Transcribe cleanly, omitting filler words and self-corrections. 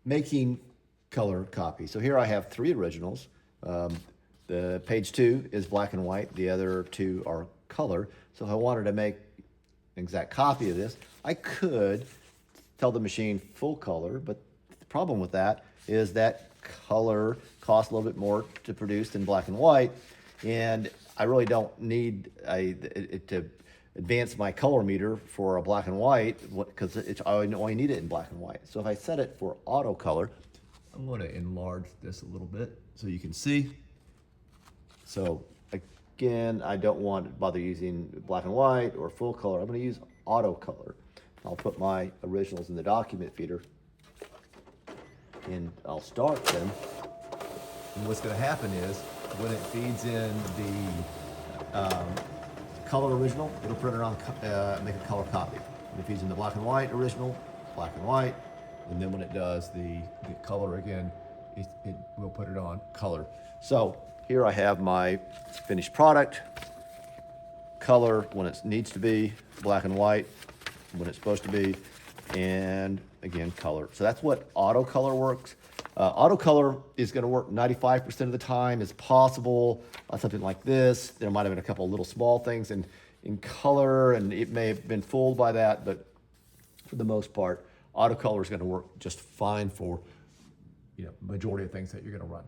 making color copies. So here I have 3 originals. The page 2 is black and white. The other 2 are color. So if I wanted to make an exact copy of this, I could tell the machine full color, but the problem with that is that color costs a little bit more to produce than black and white, and I really don't need it to advance my color meter for a black and white because I only need it in black and white. So if I set it for auto color, I'm going to enlarge this a little bit so you can see. So again, I don't want to bother using black and white or full color. I'm going to use auto color. I'll put my originals in the document feeder and I'll start them. And what's going to happen is when it feeds in the color original, it'll print it on, make a color copy. When it feeds in the black and white original, black and white, and then when it does the color again, it will put it on color. So here I have my finished product, color when it needs to be, black and white when it's supposed to be, and again, color. So that's what auto color works. Auto color is going to work 95% of the time. It's possible on something like this. There might have been a couple of little small things in color, and it may have been fooled by that, but for the most part, auto color is going to work just fine for majority of things that you're going to run.